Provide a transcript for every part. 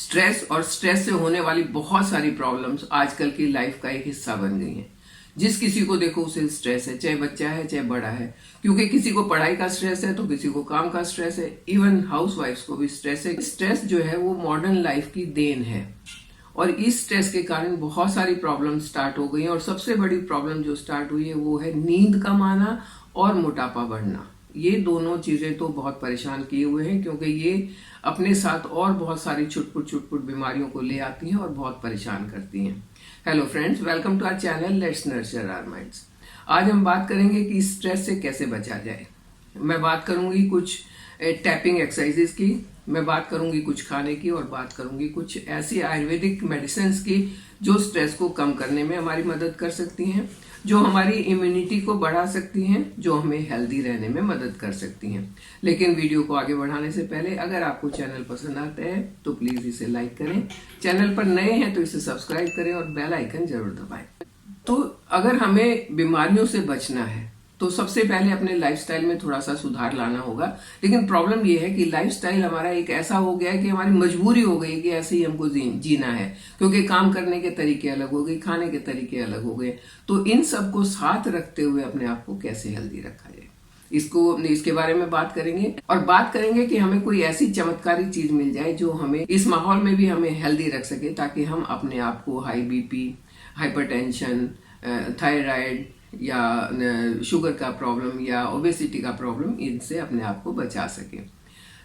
Stress और stress से होने वाली बहुत सारी प्रॉब्लम्स आजकल की लाइफ का एक हिस्सा बन गई हैं। जिस किसी को देखो उसे स्ट्रेस है, चाहे बच्चा है चाहे बड़ा है, क्योंकि किसी को पढ़ाई का स्ट्रेस है तो किसी को काम का स्ट्रेस है। इवन हाउसवाइफ्स को भी स्ट्रेस है। स्ट्रेस जो है वो मॉडर्न लाइफ की देन है और इस स्ट्रेस के कारण बहुत सारी प्रॉब्लम स्टार्ट हो गई हैं। और सबसे बड़ी प्रॉब्लम जो स्टार्ट हुई है वो है नींद कम आना और मोटापा बढ़ना। ये दोनों चीजें तो बहुत परेशान किए हुए हैं, क्योंकि ये अपने साथ और बहुत सारी छुटपुट बीमारियों को ले आती हैं और बहुत परेशान करती हैं। Hello friends, welcome to our channel let's nurture our minds. आज हम बात करेंगे कि स्ट्रेस से कैसे बचा जाए। मैं बात करूंगी कुछ टैपिंग एक्सरसाइजेस की, मैं बात करूंगी कुछ खाने की और बात करूंगी कुछ ऐसी आयुर्वेदिक मेडिसिन की जो स्ट्रेस को कम करने में हमारी मदद कर सकती हैं, जो हमारी इम्यूनिटी को बढ़ा सकती हैं, जो हमें हेल्दी रहने में मदद कर सकती हैं। लेकिन वीडियो को आगे बढ़ाने से पहले अगर आपको चैनल पसंद आता है तो प्लीज इसे लाइक करें, चैनल पर नए हैं तो इसे सब्सक्राइब करें और बेल आइकन जरूर दबाएं। तो अगर हमें बीमारियों से बचना है तो सबसे पहले अपने लाइफस्टाइल में थोड़ा सा सुधार लाना होगा। लेकिन प्रॉब्लम यह है कि लाइफस्टाइल हमारा एक ऐसा हो गया है कि हमारी मजबूरी हो गई कि ऐसे ही हमको जीना है, क्योंकि काम करने के तरीके अलग हो गए, खाने के तरीके अलग हो गए। तो इन सबको साथ रखते हुए अपने आप को कैसे हेल्दी रखा जाए, इसके बारे में बात करेंगे। और बात करेंगे कि हमें कोई ऐसी चमत्कारी चीज मिल जाए जो हमें इस माहौल में भी हमें हेल्दी रख सके, ताकि हम अपने आप को हाई बीपी, हाइपरटेंशन, थायराइड या शुगर का प्रॉब्लम या ओबेसिटी का प्रॉब्लम, इनसे अपने आप को बचा सके।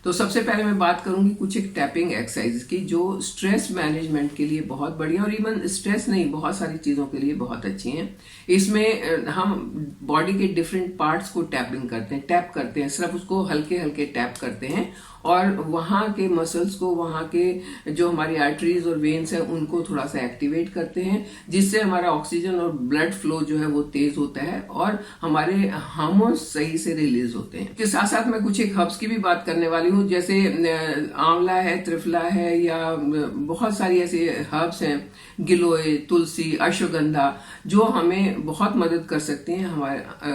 तो सबसे पहले मैं बात करूंगी कुछ एक टैपिंग एक्सरसाइज की जो स्ट्रेस मैनेजमेंट के लिए बहुत बढ़िया और इवन स्ट्रेस नहीं, बहुत सारी चीजों के लिए बहुत अच्छी हैं। इसमें हम बॉडी के डिफरेंट पार्ट्स को टैप करते हैं, सिर्फ उसको हल्के हल्के टैप करते हैं और वहां के मसल्स को, वहां के जो हमारी आर्टरीज और वेन्स है उनको थोड़ा सा एक्टिवेट करते हैं, जिससे हमारा ऑक्सीजन और ब्लड फ्लो जो है वो तेज होता है और हमारे हार्मोन्स सही से रिलीज होते हैं। इसके साथ साथ मैं कुछ एक हर्ब्स की भी बात करने वाली हूँ, जैसे आंवला है, त्रिफला है, या बहुत सारी ऐसी हर्ब्स हैं, गिलोय, तुलसी, अश्वगंधा, जो हमें बहुत मदद कर सकती हैं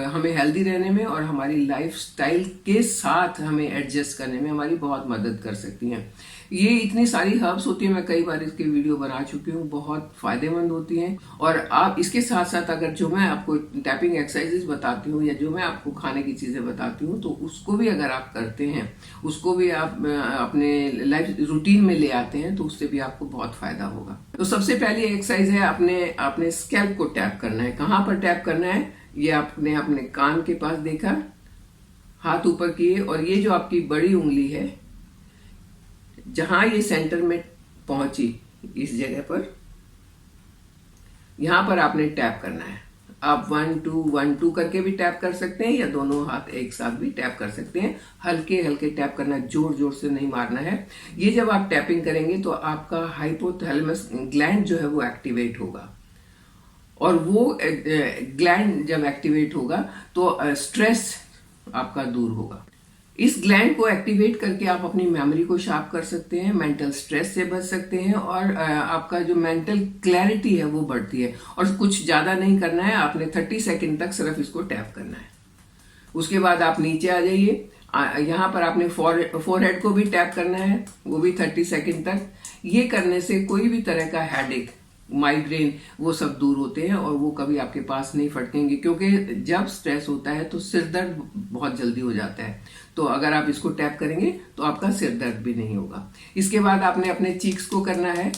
हमें हेल्दी रहने में और हमारी लाइफ स्टाइल के साथ हमें एडजस्ट करने में हमारी बहुत मदद कर सकती हैं। ये इतनी सारी हर्ब्स होती हैं, मैं कई बार इसके वीडियो बना चुकी हूँ, बहुत फायदेमंद होती हैं। और आप इसके साथ साथ अगर जो मैं आपको टैपिंग एक्सरसाइजेस बताती हूँ या जो मैं आपको खाने की चीजें बताती हूँ, तो उसको भी अगर आप करते हैं, उसको भी आप अपने लाइफ रूटीन में ले आते हैं, तो उससे भी आपको बहुत फायदा होगा। तो सबसे पहली एक्सरसाइज है अपने स्कैल्प को टैप करना है। कहाँ पर टैप करना है? ये आपने अपने कान के पास देखा, हाथ ऊपर किए और ये जो आपकी बड़ी उंगली है, जहां ये सेंटर में पहुंची, इस जगह पर, यहां पर आपने टैप करना है। आप 1 2 1 2 करके भी टैप कर सकते हैं या दोनों हाथ एक साथ भी टैप कर सकते हैं। हल्के हल्के टैप करना, जोर जोर से नहीं मारना है। ये जब आप टैपिंग करेंगे तो आपका हाइपोथैलेमस ग्लैंड जो है वो एक्टिवेट होगा और वो ग्लैंड जब एक्टिवेट होगा तो स्ट्रेस आपका दूर होगा। इस ग्लैंड को एक्टिवेट करके आप अपनी मेमोरी को शार्प कर सकते हैं, मेंटल स्ट्रेस से बच सकते हैं और आपका जो मेंटल क्लैरिटी है वो बढ़ती है। और कुछ ज्यादा नहीं करना है, आपने 30 सेकंड तक सिर्फ इसको टैप करना है। उसके बाद आप नीचे आ जाइए, यहाँ पर आपने फोरहेड को भी टैप करना है, वो भी 30 सेकंड तक। ये करने से कोई भी तरह का हेडेक, माइग्रेन, वो सब दूर होते हैं और वो कभी आपके पास नहीं फटकेंगे, क्योंकि जब स्ट्रेस होता है तो सिर दर्द बहुत जल्दी हो जाता है। तो अगर आप इसको टैप करेंगे तो आपका सिर दर्द भी नहीं होगा। इसके बाद आपने अपने चीक्स को करना है।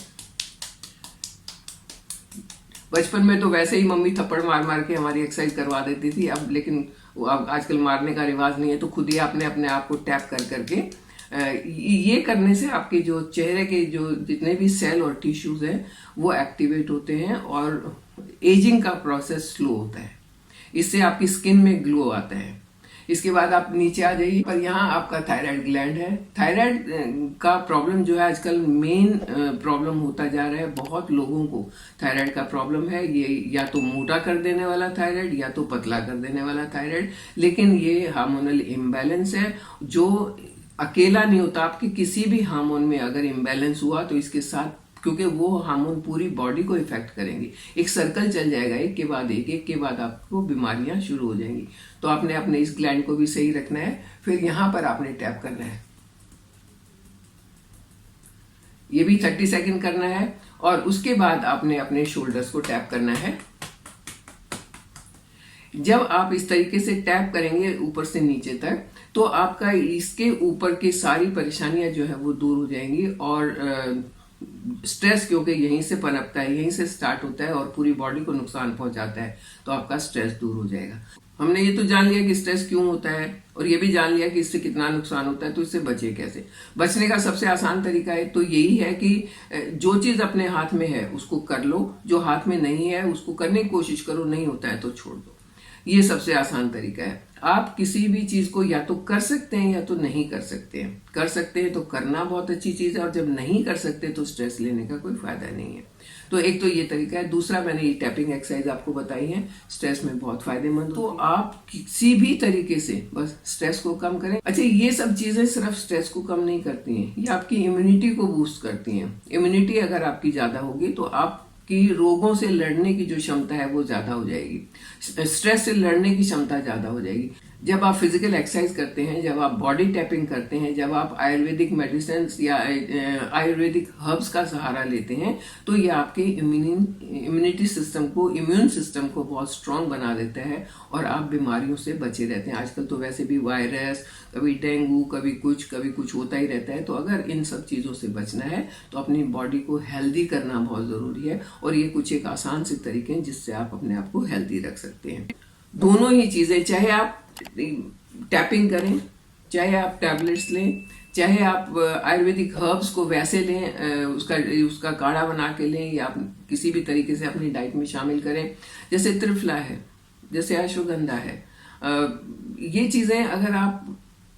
बचपन में तो वैसे ही मम्मी थप्पड़ मार मार के हमारी एक्सरसाइज करवा देती थी, अब लेकिन अब आजकल मारने का रिवाज नहीं है, तो खुद ही आपने अपने आप को टैप कर करके ये करने से आपके जो चेहरे के जो जितने भी सेल और टिश्यूज हैं वो एक्टिवेट होते हैं और एजिंग का प्रोसेस स्लो होता है। इससे आपकी स्किन में ग्लो आता है। इसके बाद आप नीचे आ जाइए, पर यहाँ आपका थायराइड ग्लैंड है। थायराइड का प्रॉब्लम जो है आजकल मेन प्रॉब्लम होता जा रहा है। बहुत लोगों को थायराइड का प्रॉब्लम है। ये या तो मोटा कर देने वाला थायराइड या तो पतला कर देने वाला थायराइड, लेकिन ये हार्मोनल इम्बैलेंस है जो अकेला नहीं होता। आपके किसी भी हार्मोन में अगर इम्बैलेंस हुआ तो इसके साथ, क्योंकि वो हार्मोन पूरी बॉडी को इफेक्ट करेंगे, एक सर्कल चल जाएगा, एक के बाद एक के बाद आपको बीमारियां शुरू हो जाएंगी। तो आपने अपने इस ग्लैंड को भी सही रखना है। फिर यहां पर आपने टैप करना है। ये भी 30 सेकंड करना है। और उसके बाद आपने अपने शोल्डर्स को टैप करना है। जब आप इस तरीके से टैप करेंगे ऊपर से नीचे तक, तो आपका इसके ऊपर की सारी परेशानियां जो है वो दूर हो जाएंगी। और स्ट्रेस क्योंकि यहीं से पनपता है, यहीं से स्टार्ट होता है और पूरी बॉडी को नुकसान पहुंचाता है, तो आपका स्ट्रेस दूर हो जाएगा। हमने ये तो जान लिया कि स्ट्रेस क्यों होता है और ये भी जान लिया कि इससे कितना नुकसान होता है, तो इससे बचे कैसे। बचने का सबसे आसान तरीका है तो यही है कि जो चीज अपने हाथ में है उसको कर लो, जो हाथ में नहीं है उसको करने की कोशिश करो, नहीं होता है तो छोड़ दो। ये सबसे आसान तरीका है। आप किसी भी चीज को या तो कर सकते हैं या तो नहीं कर सकते हैं। कर सकते हैं तो करना बहुत अच्छी चीज है, और जब नहीं कर सकते तो स्ट्रेस लेने का कोई फायदा नहीं है। तो एक तो ये तरीका है। दूसरा, मैंने ये टैपिंग एक्सरसाइज आपको बताई है, स्ट्रेस में बहुत फायदेमंद। तो आप किसी भी तरीके से बस स्ट्रेस को कम करें। अच्छा, ये सब चीजें सिर्फ स्ट्रेस को कम नहीं करती हैं, ये आपकी इम्यूनिटी को बूस्ट करती हैं। इम्यूनिटी अगर आपकी ज्यादा होगी तो आप कि रोगों से लड़ने की जो क्षमता है वो ज्यादा हो जाएगी, स्ट्रेस से लड़ने की क्षमता ज्यादा हो जाएगी। जब आप फिजिकल एक्सरसाइज करते हैं, जब आप बॉडी टैपिंग करते हैं, जब आप आयुर्वेदिक मेडिसिन या आयुर्वेदिक हर्ब्स का सहारा लेते हैं, तो ये आपके इम्यूनिटी सिस्टम को, इम्यून सिस्टम को बहुत स्ट्रांग बना देता है और आप बीमारियों से बचे रहते हैं। आजकल तो वैसे भी वायरस, कभी डेंगू, कभी कुछ होता ही रहता है। तो अगर इन सब चीज़ों से बचना है तो अपनी बॉडी को हेल्दी करना बहुत ज़रूरी है, और ये कुछ एक आसान से तरीके हैं जिससे आप अपने आप को हेल्दी रख सकते हैं। दोनों ही चीज़ें, चाहे आप टैपिंग करें, चाहे आप टैबलेट्स लें, चाहे आप आयुर्वेदिक हर्ब्स को वैसे लें, उसका काढ़ा बना के लें, या किसी भी तरीके से अपनी डाइट में शामिल करें, जैसे त्रिफला है, जैसे अश्वगंधा है। ये चीज़ें अगर आप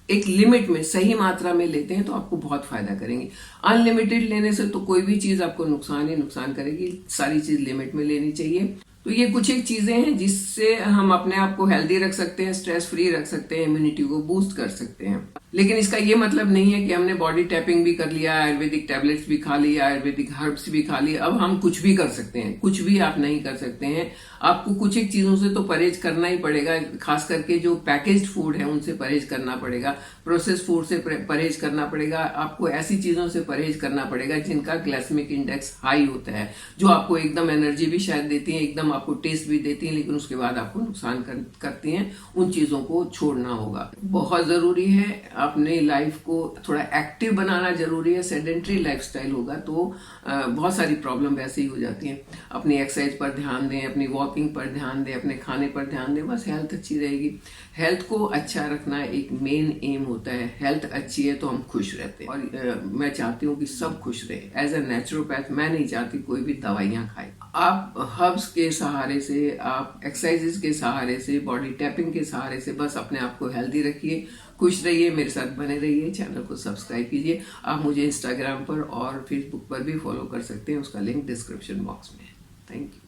एक लिमिट में, सही मात्रा में लेते हैं तो आपको बहुत फायदा करेंगे। अनलिमिटेड लेने से तो कोई भी चीज़ आपको नुकसान ही नुकसान करेगी। सारी चीज़ लिमिट में लेनी चाहिए। तो ये कुछ एक चीजें हैं जिससे हम अपने आप को हेल्दी रख सकते हैं, स्ट्रेस फ्री रख सकते हैं, इम्यूनिटी को बूस्ट कर सकते हैं। लेकिन इसका ये मतलब नहीं है कि हमने बॉडी टैपिंग भी कर लिया, आयुर्वेदिक टैबलेट्स भी खा लिया, आयुर्वेदिक हर्ब्स भी खा लिया, अब हम कुछ भी कर सकते हैं। कुछ भी आप नहीं कर सकते हैं। आपको कुछ एक चीजों से तो परहेज करना ही पड़ेगा। खास करके जो पैकेज्ड फूड है उनसे परहेज करना पड़ेगा, प्रोसेस्ड फूड से परहेज करना पड़ेगा। आपको ऐसी चीजों से परहेज करना पड़ेगा जिनका ग्लाइसेमिक इंडेक्स हाई होता है, जो आपको एकदम एनर्जी भी शायद देती है, एकदम आपको टेस्ट भी देती है, लेकिन उसके बाद आपको नुकसान करती हैं। उन चीजों को छोड़ना होगा। बहुत जरूरी है अपने लाइफ को थोड़ा एक्टिव बनाना जरूरी है। सेडेंट्री लाइफस्टाइल होगा तो बहुत सारी प्रॉब्लम वैसे ही हो जाती हैं। अपनी एक्सरसाइज पर ध्यान दें, अपनी वॉकिंग पर ध्यान दें, अपने खाने पर ध्यान दें, बस हेल्थ अच्छी रहेगी। हेल्थ को अच्छा रखना एक मेन एम होता है। हेल्थ अच्छी है तो हम खुश रहते हैं, और मैं चाहती हूँ कि सब खुश रहे। एज ए नेचुरोपैथ मैं नहीं चाहती कोई भी दवाइयाँ खाए। आप हर्ब्स के सहारे से, आप एक्सरसाइजेस के सहारे से, बॉडी टैपिंग के सहारे से बस अपने आप को हेल्दी रखिए, खुश रहिए, मेरे साथ बने रहिए। चैनल को सब्सक्राइब कीजिए। आप मुझे इंस्टाग्राम पर और फेसबुक पर भी फॉलो कर सकते हैं, उसका लिंक डिस्क्रिप्शन बॉक्स में है। Thank you.